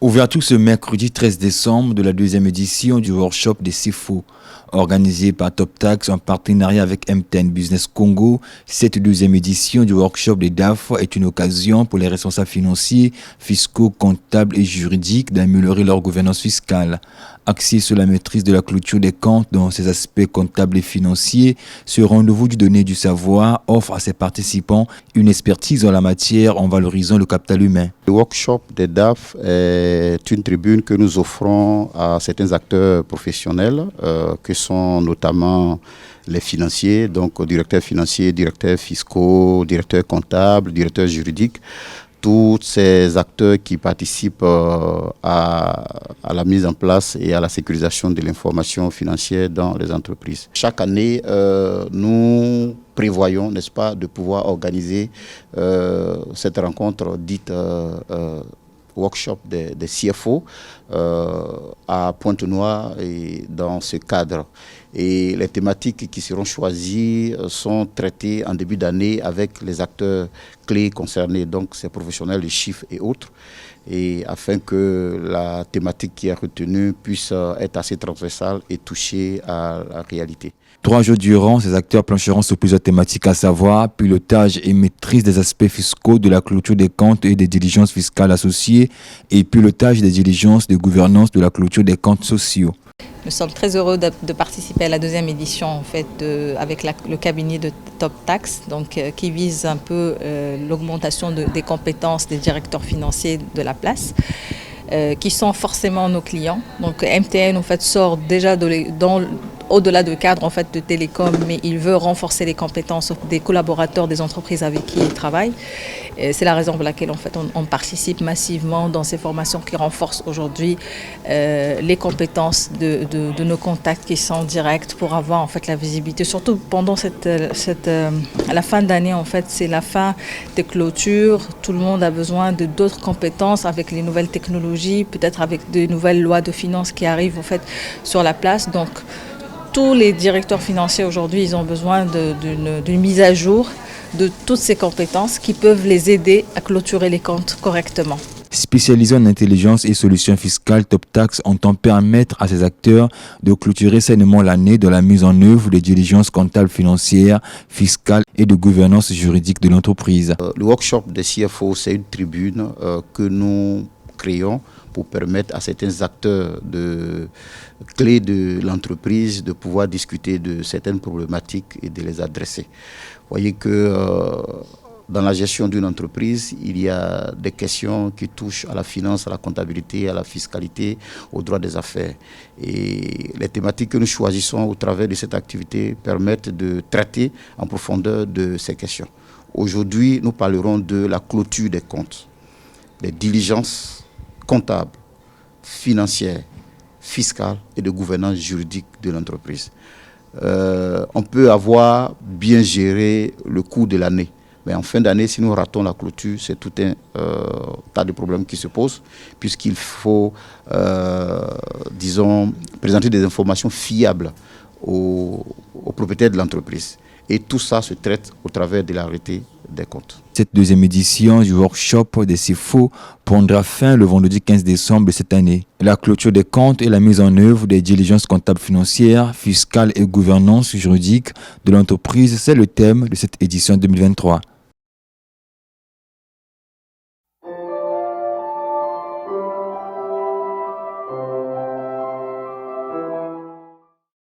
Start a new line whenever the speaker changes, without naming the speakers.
Ouverture ce mercredi 13 décembre de la deuxième édition du workshop des CFO. Organisé par TopTax en partenariat avec MTN Business Congo, cette deuxième édition du workshop des DAF est une occasion pour les responsables financiers, fiscaux, comptables et juridiques d'améliorer leur gouvernance fiscale. Axé sur la maîtrise de la clôture des comptes dans ses aspects comptables et financiers, ce rendez-vous du donner du savoir offre à ses participants une expertise en la matière en valorisant le capital humain.
Le workshop des DAF est une tribune que nous offrons à certains acteurs professionnels que sont notamment les financiers, donc directeurs financiers, directeurs fiscaux, directeurs comptables, directeurs juridiques, tous ces acteurs qui participent à la mise en place et à la sécurisation de l'information financière dans les entreprises. Chaque année, nous prévoyons, n'est-ce pas, de pouvoir organiser cette rencontre dite workshop des CFO à Pointe-Noire et dans ce cadre. Et les thématiques qui seront choisies sont traitées en début d'année avec les acteurs clés concernés, donc ces professionnels de chiffres et autres, et afin que la thématique qui est retenue puisse être assez transversale et toucher à la réalité.
3 jours durant, ces acteurs plancheront sur plusieurs thématiques, à savoir pilotage et maîtrise des aspects fiscaux de la clôture des comptes et des diligences fiscales associées et pilotage des diligences de gouvernance de la clôture des comptes sociaux.
Nous sommes très heureux de participer à la deuxième édition en fait, avec le cabinet de TopTax, donc, qui vise un peu l'augmentation des compétences des directeurs financiers de la place. Qui sont forcément nos clients. Donc MTN en fait sort déjà au-delà du cadre en fait de télécom, mais il veut renforcer les compétences des collaborateurs des entreprises avec qui il travaille. C'est la raison pour laquelle en fait on participe massivement dans ces formations qui renforcent aujourd'hui les compétences de nos contacts qui sont directs pour avoir en fait la visibilité. Surtout pendant à la fin d'année en fait, c'est la fin des clôtures. Tout le monde a besoin de d'autres compétences avec les nouvelles technologies, peut-être avec de nouvelles lois de finances qui arrivent en fait sur la place. Donc tous les directeurs financiers aujourd'hui, ils ont besoin d'une mise à jour de toutes ces compétences qui peuvent les aider à clôturer les comptes correctement.
Spécialisé en intelligence et solutions fiscales, TopTax entend permettre à ces acteurs de clôturer sainement l'année de la mise en œuvre des diligences comptables financières, fiscales et de gouvernance juridique de l'entreprise.
Le workshop des CFO, c'est une tribune que nous créons pour permettre à certains acteurs clés de l'entreprise de pouvoir discuter de certaines problématiques et de les adresser. Vous voyez que dans la gestion d'une entreprise, il y a des questions qui touchent à la finance, à la comptabilité, à la fiscalité, au droit des affaires. Et les thématiques que nous choisissons au travers de cette activité permettent de traiter en profondeur de ces questions. Aujourd'hui, nous parlerons de la clôture des comptes, des diligences comptables, financières, fiscales et de gouvernance juridique de l'entreprise. On peut avoir bien géré le cours de l'année, mais en fin d'année, si nous ratons la clôture, c'est tout un tas de problèmes qui se posent, puisqu'il faut, disons, présenter des informations fiables aux propriétaires de l'entreprise. Et tout ça se traite au travers de l'arrêté des comptes.
Cette deuxième édition du workshop des CFO prendra fin le vendredi 15 décembre de cette année. La clôture des comptes et la mise en œuvre des diligences comptables financières, fiscales et gouvernance juridique de l'entreprise, c'est le thème de cette édition 2023.